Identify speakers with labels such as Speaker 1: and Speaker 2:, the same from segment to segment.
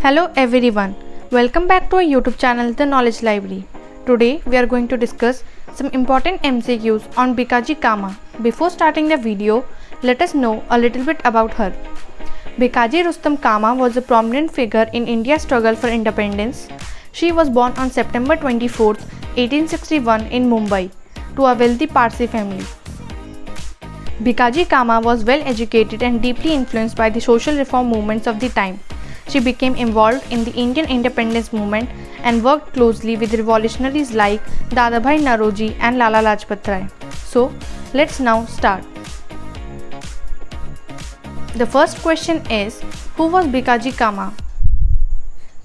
Speaker 1: Hello everyone, welcome back to our YouTube channel The Knowledge Library. Today we are going to discuss some important MCQs on Bhikaiji Cama. Before starting the video, let us know a little bit about her. Bhikaiji Cama was a prominent figure in India's struggle for independence. She was born on September 24, 1861 in Mumbai to a wealthy Parsi family. Bhikaiji Cama was well educated and deeply influenced by the social reform movements of the time. She became involved in the Indian independence movement and worked closely with revolutionaries like Dadabhai Naoroji and Lala Lajpat Rai. So, let's now start. The first question is, who was Bhikaiji Cama?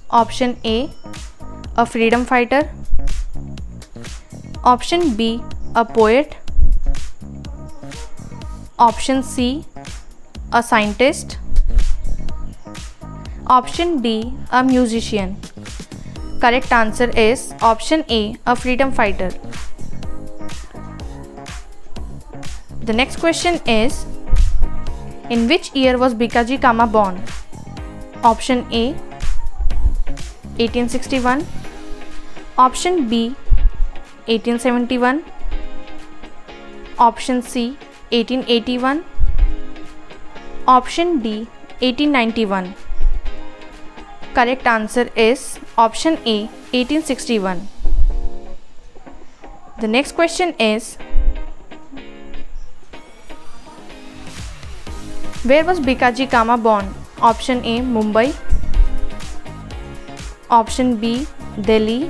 Speaker 1: Option A, a freedom fighter. Option B, a poet. Option C, a scientist. Option D, a musician. Correct answer is option A, a freedom fighter. The next question is, in which year was Bhikaiji Cama born? Option A, 1861. Option B, 1871. Option C, 1881. Option D, 1891. Correct answer is option A, 1861. The next question is, where was Bhikaiji Cama born? Option A, Mumbai. Option B, Delhi.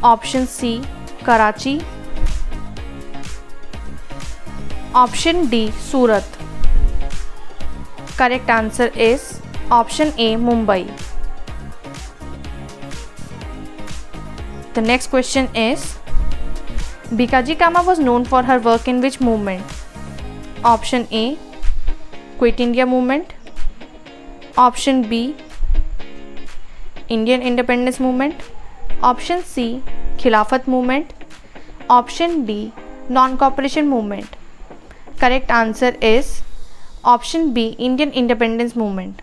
Speaker 1: Option C, Karachi. Option D, Surat. Correct answer is option A, Mumbai. The next question is, Bhikaiji Cama was known for her work in which movement? Option A, Quit India movement. Option B, Indian independence movement. Option C, Khilafat movement. Option D, non-cooperation movement. Correct answer is option B, Indian independence movement.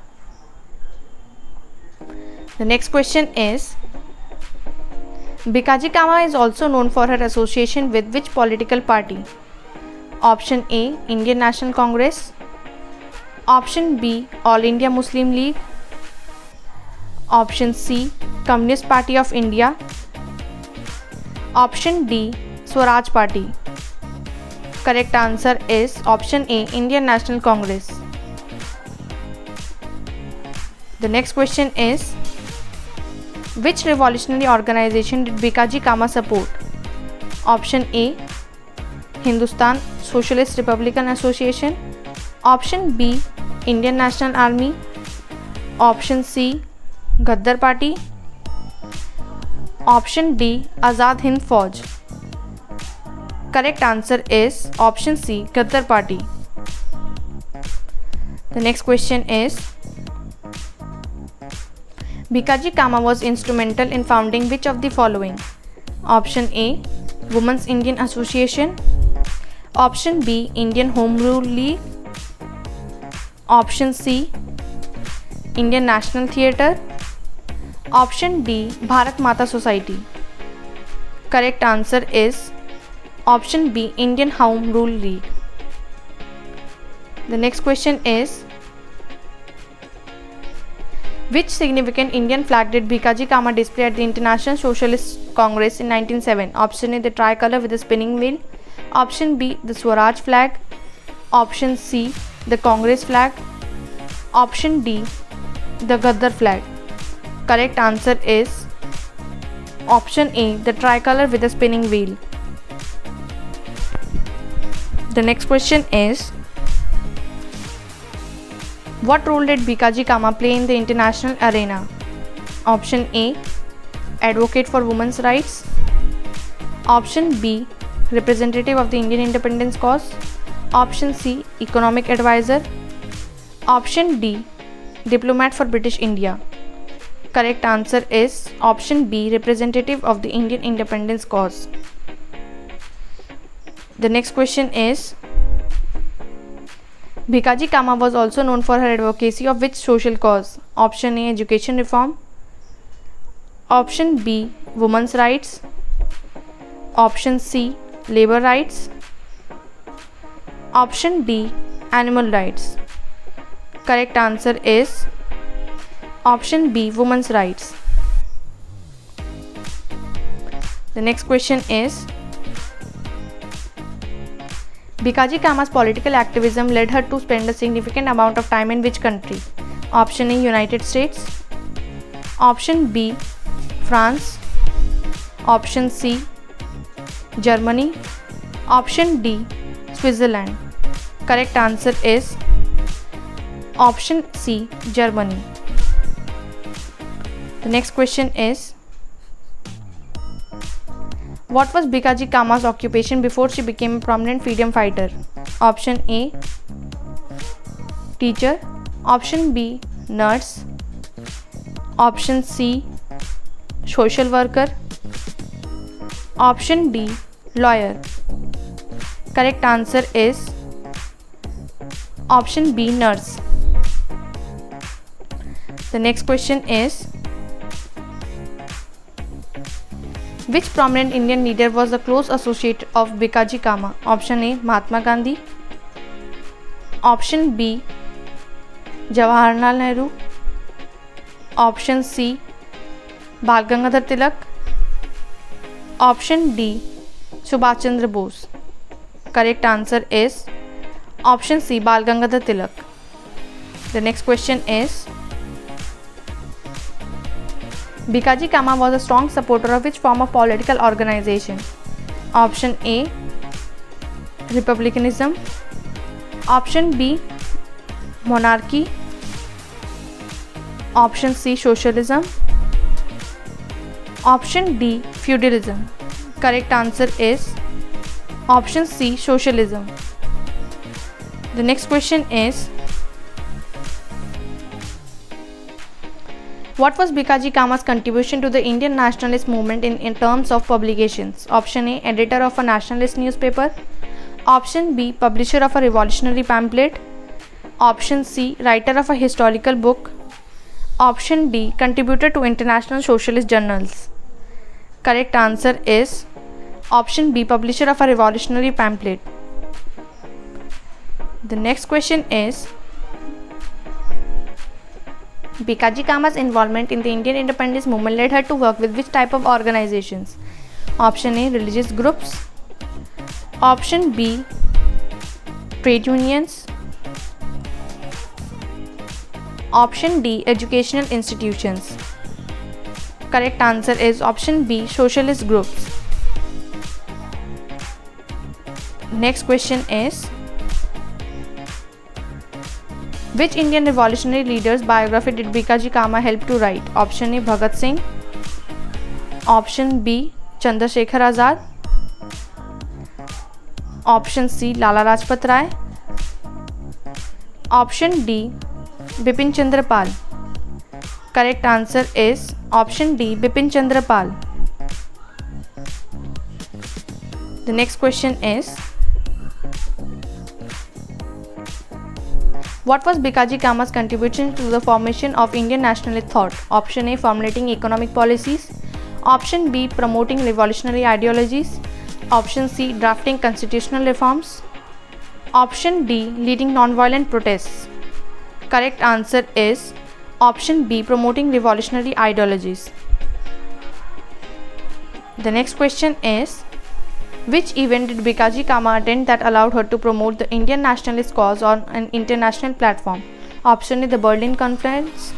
Speaker 1: The next question is, Bhikaiji Cama is also known for her association with which political party? Option A, Indian National Congress. Option B, All India Muslim League. Option C, Communist Party of India. Option D, Swaraj Party. Correct answer is option A, Indian National Congress. The next question is, which revolutionary organization did Bhikaiji Cama support? Option A, Hindustan Socialist Republican Association. Option B, Indian National Army. Option C, Gaddar Party. Option D, Azad Hind Fauj. Correct answer is option C, Gaddar Party. The next question is, Bhikaiji Cama was instrumental in founding which of the following? Option A, Women's Indian Association. Option B, Indian Home Rule League. Option C, Indian National Theatre. Option D, Bharat Mata Society. Correct answer is option B, Indian Home Rule League. The next question is, which significant Indian flag did Bhikaiji Cama display at the International Socialist Congress in 1907? Option A, the tricolour with a spinning wheel. Option B, the Swaraj flag. Option C, the Congress flag. Option D, the Gaddar flag. Correct answer is option A, the tricolour with a spinning wheel. The next question is, what role did Bhikaiji Cama play in the international arena? Option A, advocate for women's rights. Option B, representative of the Indian independence cause. Option C, economic advisor. Option D, diplomat for British India. Correct answer is option B, representative of the Indian independence cause. The next question is, Bhikaji Cama was also known for her advocacy of which social cause? Option A, education reform. Option B, women's rights. Option C, labor rights. Option D, animal rights. Correct answer is option B, women's rights. The next question is, Bhikaji Cama's political activism led her to spend a significant amount of time in which country? Option A, United States. Option B, France. Option C, Germany. Option D, Switzerland. Correct answer is option C, Germany. The next question is, what was Bhikaji Cama's occupation before she became a prominent freedom fighter? Option A, teacher. Option B, nurse. Option C, social worker. Option D, lawyer. Correct answer is option B, nurse. The next question is, which prominent Indian leader was a close associate of Bhikaji Cama? Option A, Mahatma Gandhi. Option B, Jawaharlal Nehru. Option C, Bal Gangadhar Tilak. Option D, Subhash Chandra Bose. Correct answer is option C, Bal Gangadhar Tilak. The next question is, Bhikaji Cama was a strong supporter of which form of political organization? Option A, Republicanism. Option B, monarchy. Option C, socialism. Option D, feudalism. Correct answer is option C, socialism. The next question is, what was Bhikaji Cama's contribution to the Indian nationalist movement in terms of publications? Option A, editor of a nationalist newspaper. Option B, publisher of a revolutionary pamphlet. Option C, writer of a historical book. Option D, contributor to International Socialist journals. Correct answer is option B, publisher of a revolutionary pamphlet. The next question is, Bhikaji Cama's involvement in the Indian independence movement led her to work with which type of organizations? Option A, religious groups. Option B, trade unions. Option D, educational institutions. Correct answer is option B, socialist groups. Next question is, which Indian revolutionary leader's biography did Bhikaji Cama help to write? Option A, Bhagat Singh. Option B, Chandrasekhar Azad. Option C, Lala Rajpat Rai. Option D, Bipin Chandra Pal. Correct answer is option D, Bipin Chandra Pal. The next question is, what was Bhikaji Cama's contribution to the formation of Indian nationalist thought? Option A, formulating economic policies. Option B, promoting revolutionary ideologies. Option C, drafting constitutional reforms. Option D, leading non-violent protests. Correct answer is option B, promoting revolutionary ideologies. The next question is, which event did Bhikaji Cama attend that allowed her to promote the Indian nationalist cause on an international platform? Option A, the Berlin Conference.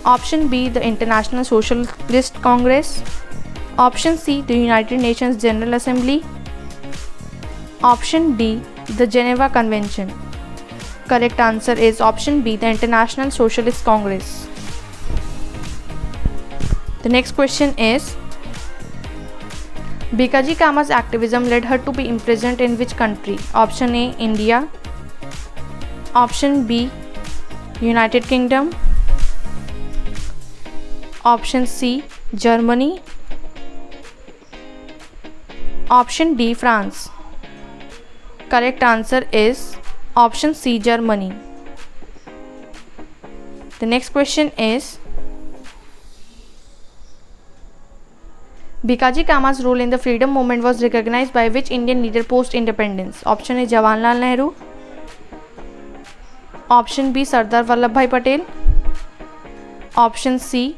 Speaker 1: Option B, the International Socialist Congress. Option C, the United Nations General Assembly. Option D, the Geneva Convention. Correct answer is option B, the International Socialist Congress. The next question is, Bhikaji Cama's activism led her to be imprisoned in which country? Option A, India. Option B, United Kingdom. Option C, Germany. Option D, France. Correct answer is Option C, Germany. The next question is, Bhikaji Cama's role in the freedom movement was recognized by which Indian leader post-independence? Option A, Jawaharlal Nehru. Option B, Sardar Vallabhbhai Patel. Option C,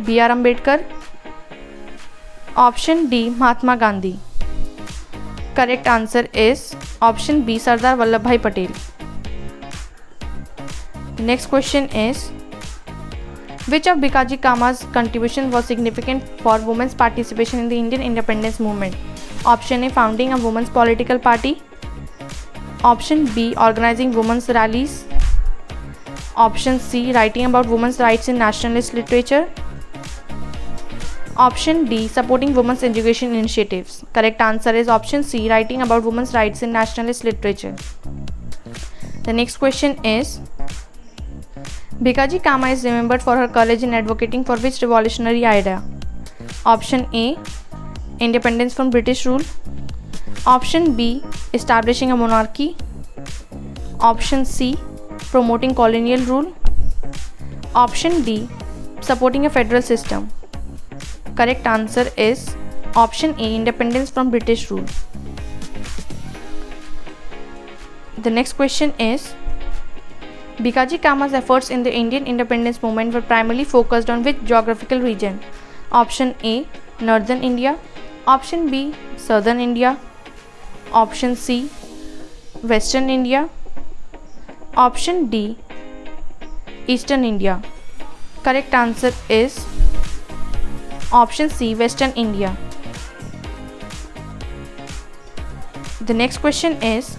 Speaker 1: B.R. Ambedkar. Option D, Mahatma Gandhi. Correct answer is option B, Sardar Vallabhbhai Patel. The next question is, which of Bhikaji Cama's contribution was significant for women's participation in the Indian independence movement? Option A, founding a women's political party. Option B, organizing women's rallies. Option C, writing about women's rights in nationalist literature. Option D, supporting women's education initiatives. Correct answer is option C, writing about women's rights in nationalist literature. The next question is, Bhikaji Cama is remembered for her courage in advocating for which revolutionary idea? Option A, independence from British rule. Option B, establishing a monarchy. Option C, promoting colonial rule. Option D, supporting a federal system. Correct answer is option A, independence from British rule. The next question is, Bhikaji Cama's efforts in the Indian independence movement were primarily focused on which geographical region? Option A, Northern India. Option B, Southern India. Option C, Western India. Option D, Eastern India. Correct answer is option C, Western India. The next question is,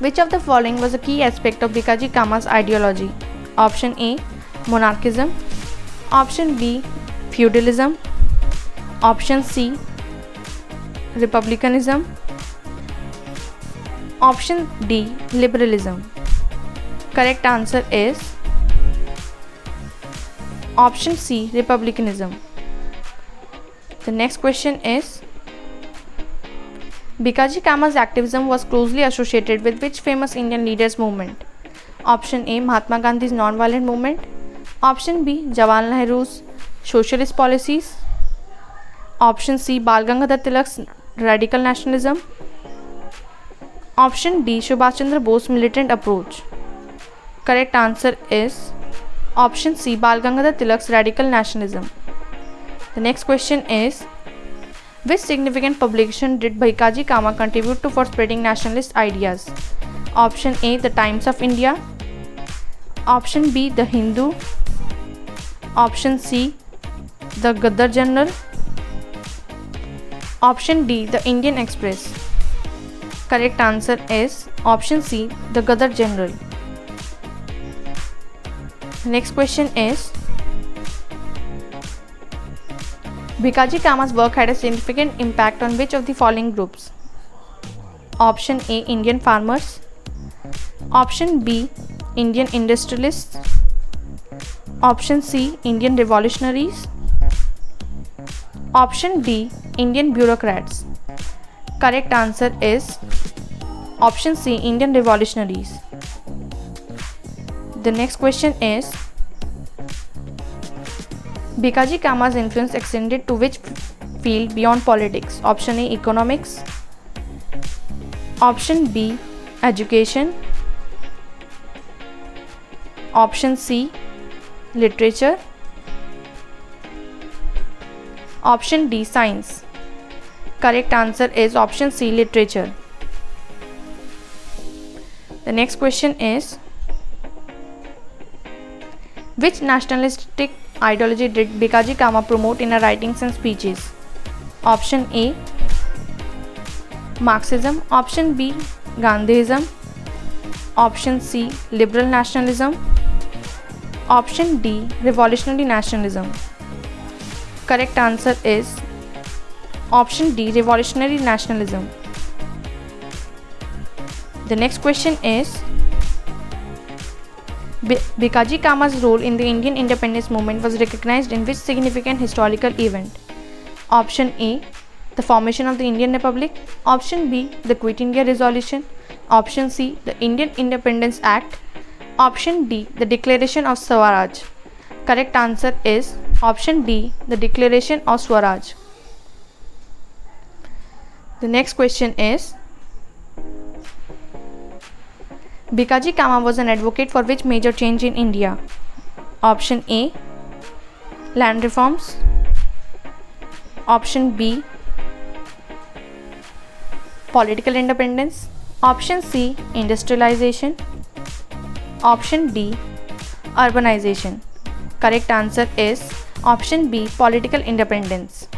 Speaker 1: which of the following was a key aspect of Bhikaji Cama's ideology? Option A, monarchism. Option B, feudalism. Option C, republicanism. Option D, liberalism. Correct answer is option C, republicanism. The next question is, Bhikaji Cama's activism was closely associated with which famous Indian leaders movement? Option A, Mahatma Gandhi's non-violent movement. Option B, Jawaharlal Nehru's socialist policies. Option C, Bal Gangadhar Tilak's radical nationalism. Option D, Subhash Chandra Bose's militant approach. Correct answer is option C, Bal Gangadhar Tilak's radical nationalism. The next question is, which significant publication did Bhikaji Cama contribute to for spreading nationalist ideas? Option A, The Times of India. Option B, The Hindu. Option C, The Ghadar Journal. Option D, The Indian Express. Correct answer is option C, The Ghadar Journal. The next question is, Bhikaji Cama's work had a significant impact on which of the following groups? Option A, Indian farmers. Option B, Indian industrialists. Option C, Indian revolutionaries. Option D, Indian bureaucrats. Correct answer is option C, Indian revolutionaries. The next question is, Bhikaji Cama's influence extended to which field beyond politics? Option A, economics. Option B, education. Option C, literature. Option D, science. Correct answer is option C, literature. The next question is, which nationalistic ideology did Bhikaji Cama promote in her writings and speeches? Option A, Marxism. Option B, Gandhism. Option C, liberal nationalism. Option D, revolutionary nationalism. Correct answer is option D, revolutionary nationalism. The next question is, Bhikaji Cama's role in the Indian independence movement was recognized in which significant historical event? Option A, the formation of the Indian Republic. Option B, the Quit India Resolution. Option C, the Indian Independence Act. Option D, the Declaration of Swaraj. Correct answer is option D, the Declaration of Swaraj. The next question is, Bhikaji Cama was an advocate for which major change in India? Option A, land reforms. Option B, political independence. Option C, industrialization. Option D, urbanization. Correct answer is option B, political independence.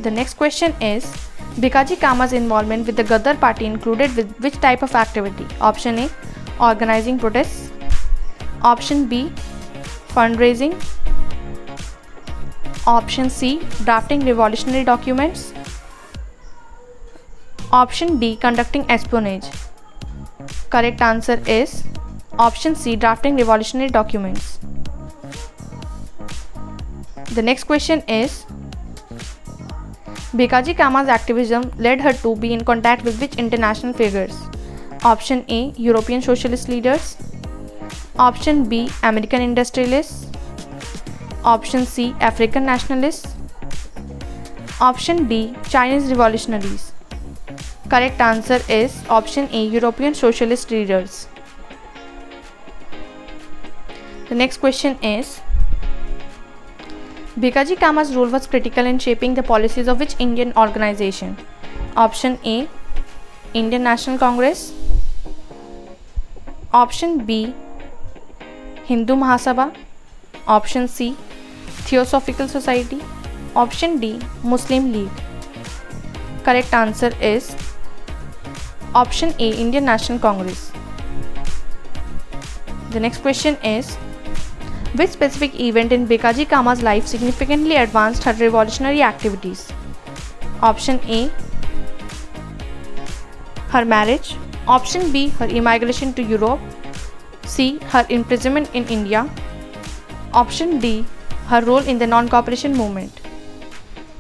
Speaker 1: The next question is, Bhikaji Cama's involvement with the Ghadar party included with which type of activity? Option A, organizing protests. Option B, fundraising. Option C, drafting revolutionary documents. Option D, conducting espionage. Correct answer is option C, drafting revolutionary documents. The next question is, Bhikaji Cama's activism led her to be in contact with which international figures? Option A, European socialist leaders. Option B, American industrialists. Option C, African nationalists. Option D, Chinese revolutionaries. Correct answer is option A, European socialist leaders. The next question is, Bhikaji Cama's role was critical in shaping the policies of which Indian organization? Option A, Indian National Congress. Option B, Hindu Mahasabha. Option C, Theosophical Society. Option D, Muslim League. Correct answer is option A, Indian National Congress. The next question is, which specific event in Bhikaji Cama's life significantly advanced her revolutionary activities? Option A, her marriage. Option B, her immigration to Europe. C, her imprisonment in India. Option D, her role in the non-cooperation movement.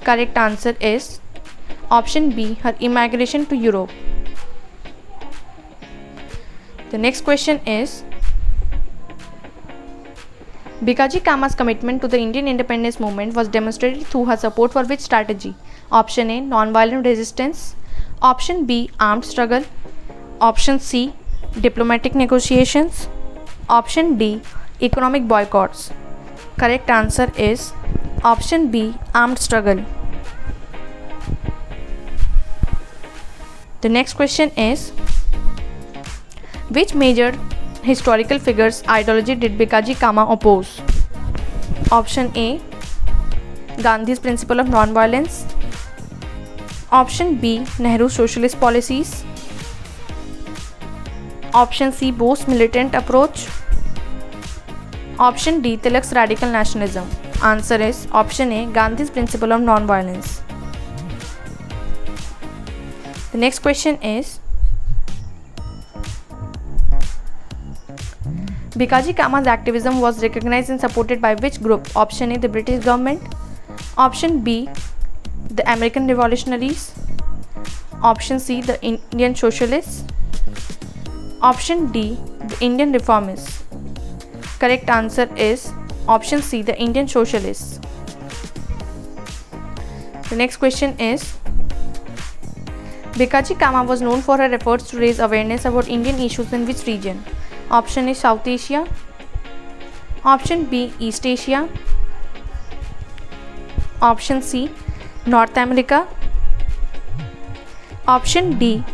Speaker 1: Correct answer is option B, her immigration to Europe. The next question is, Bhikaji Cama's commitment to the Indian independence movement was demonstrated through her support for which strategy? Option A, non-violent resistance. Option B, armed struggle. Option C, diplomatic negotiations. Option D, economic boycotts. Correct answer is option B, armed struggle. The next question is, which major historical figure's ideology did Bhikaji Cama oppose? Option A, Gandhi's principle of non-violence. Option B, Nehru's socialist policies. Option C, Bose's militant approach. Option D, Tilak's radical nationalism. Answer is option A, Gandhi's principle of non-violence. The next question is, Bhikaji Cama's activism was recognized and supported by which group? Option A, the British government. Option B, the American revolutionaries. Option C, the Indian socialists. Option D, the Indian reformists. Correct answer is option C, the Indian socialists. The next question is, Bhikaji Cama was known for her efforts to raise awareness about Indian issues in which region? Option A, South Asia. Option B, East Asia. Option C, North America. Option D,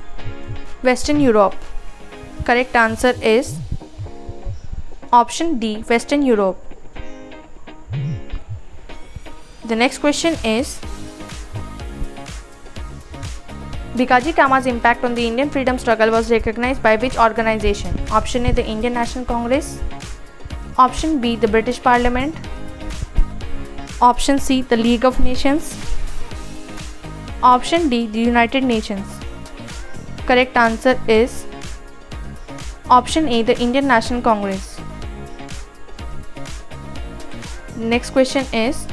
Speaker 1: Western Europe. Correct answer is option D, Western Europe. The next question is, Bhikaji Cama's impact on the Indian freedom struggle was recognized by which organization? Option A, the Indian National Congress. Option B, the British Parliament. Option C, the League of Nations. Option D, the United Nations. Correct answer is option A, the Indian National Congress. Next question is,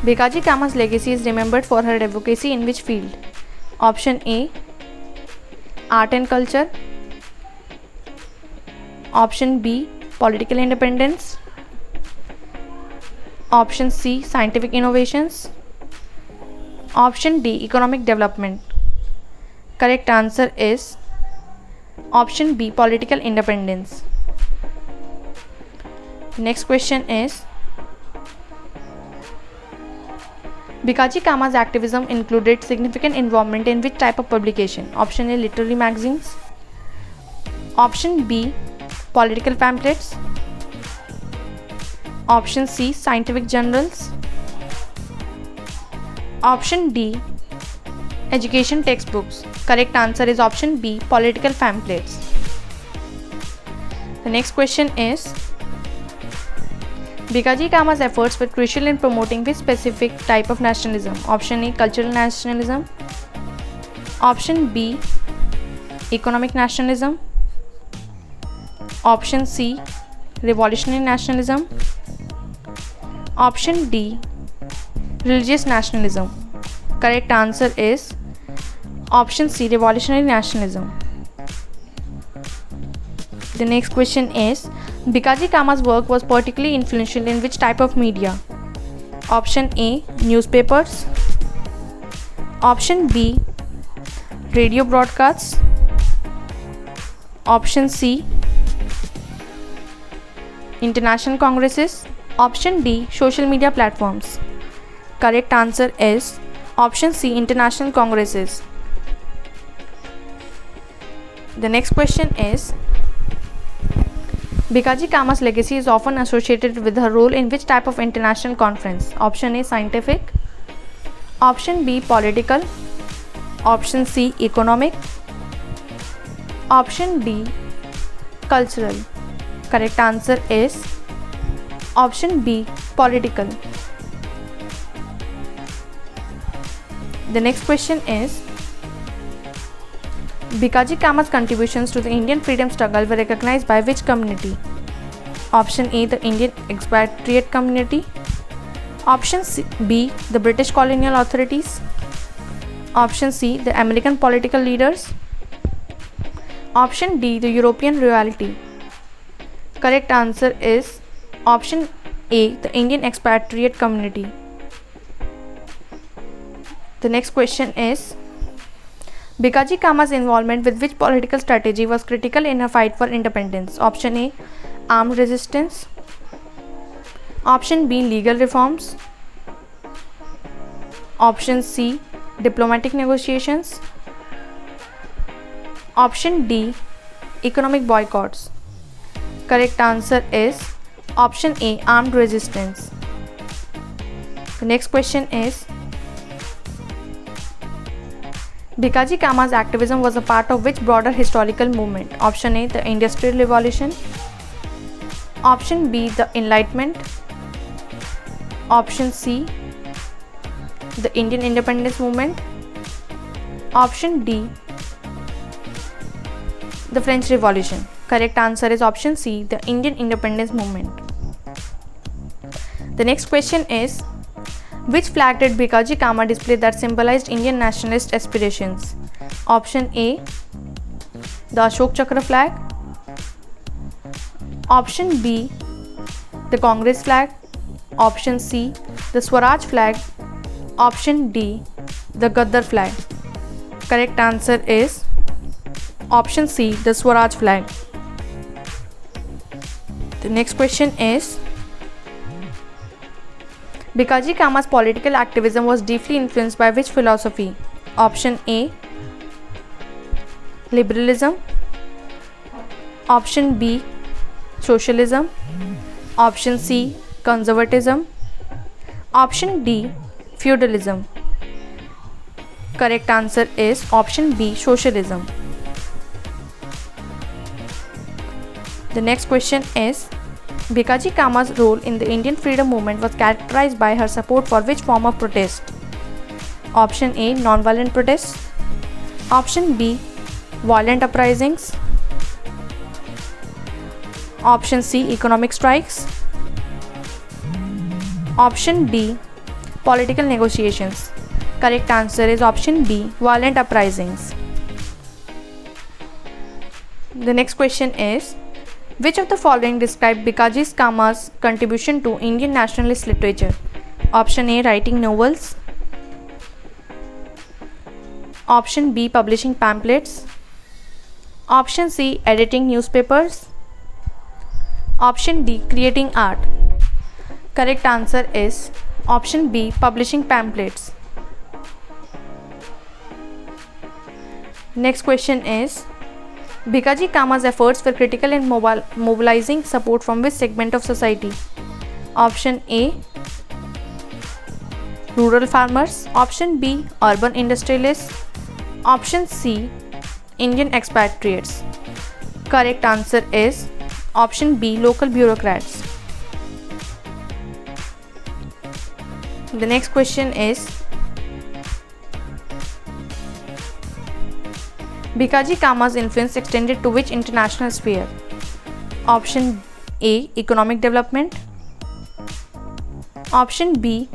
Speaker 1: Bhikaji Cama's legacy is remembered for her advocacy in which field? Option A, art and culture. Option B, political independence. Option C, scientific innovations. Option D, economic development. Correct answer is option B, political independence. Next question is, Bhikaiji Cama's activism included significant involvement in which type of publication? Option A, literary magazines. Option B, political pamphlets. Option C, scientific journals. Option D, education textbooks. Correct answer is option B, political pamphlets. The next question is, Bhikaiji Cama's efforts were crucial in promoting which specific type of nationalism? Option A, cultural nationalism. Option B, economic nationalism. Option C, revolutionary nationalism. Option D, religious nationalism. Correct answer is option C, revolutionary nationalism. The next question is, Bhikaiji Cama's work was particularly influential in which type of media? Option A, newspapers. Option B, radio broadcasts. Option C, international congresses. Option D, social media platforms. Correct answer is option C, international congresses. The next question is, Bhikaiji Cama's legacy is often associated with her role in which type of international conference? Option A, scientific. Option B, political. Option C, economic. Option D, cultural. Correct answer is option B, political. The next question is, Bhikaiji Cama's contributions to the Indian freedom struggle were recognized by which community? Option A, the Indian expatriate community. Option B, the British colonial authorities. Option C, the American political leaders. Option D, the European royalty. Correct answer is option A, the Indian expatriate community. The next question is, Bhikaiji Cama's involvement with which political strategy was critical in her fight for independence? Option A, armed resistance. Option B, legal reforms. Option C, diplomatic negotiations. Option D, economic boycotts. Correct answer is option A, armed resistance. The next question is, Bhikaiji Cama's activism was a part of which broader historical movement? Option A, the Industrial Revolution. Option B, the Enlightenment. Option C, the Indian Independence Movement. Option D, the French Revolution. Correct answer is option C, the Indian Independence Movement. The next question is, which flag did Bhikaiji Cama display that symbolized Indian nationalist aspirations? Option A, the Ashok Chakra flag. Option B, the Congress flag. Option C, the Swaraj flag. Option D, the Gaddar flag. Correct answer is option C, the Swaraj flag. The next question is, Bhikaiji Cama's political activism was deeply influenced by which philosophy? Option A, liberalism. Option B, socialism. Option C, conservatism. Option D, feudalism. Correct answer is option B, socialism. The next question is, Bhikaiji Cama's role in the Indian freedom movement was characterized by her support for which form of protest? Option A, non-violent protests. Option B, violent uprisings. Option C, economic strikes. Option D, political negotiations. Correct answer is option B, violent uprisings. The next question is, which of the following describe Bhikaiji Cama's contribution to Indian nationalist literature? Option A, writing novels. Option B, publishing pamphlets. Option C, editing newspapers. Option D, creating art. Correct answer is option B, publishing pamphlets. Next question is, Bhikaiji Cama's efforts were critical in mobilizing support from which segment of society? Option A, rural farmers. Option B, urban industrialists. Option C, Indian expatriates. Correct answer is option B, local bureaucrats. The next question is, Bhikaiji Cama's influence extended to which international sphere? Option A, economic development. Option B,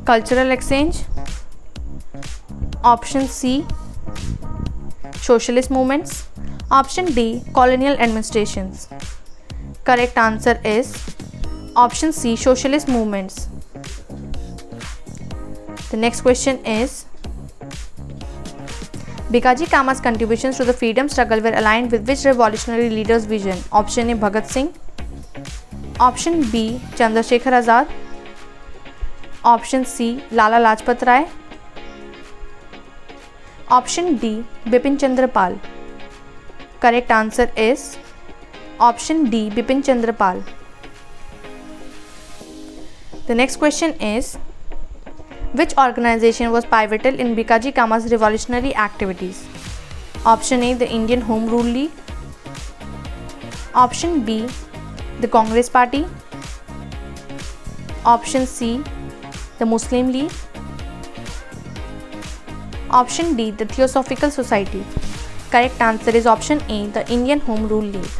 Speaker 1: cultural exchange. Option C, socialist movements. Option D, colonial administrations. Correct answer is option C, socialist movements. The next question is, Bhikaiji Cama's contributions to the freedom struggle were aligned with which revolutionary leader's vision? Option A, Bhagat Singh. Option B, Chandrasekhar Azad. Option C, Lala Lajpat Rai. Option D, Bipin Chandra Pal. Correct answer is option D, Bipin Chandra Pal. The next question is, which organization was pivotal in Bhikaiji Cama's revolutionary activities? Option A, the Indian Home Rule League. Option B, the Congress Party. Option C, the Muslim League. Option D, the Theosophical Society. Correct answer is option A, the Indian Home Rule League.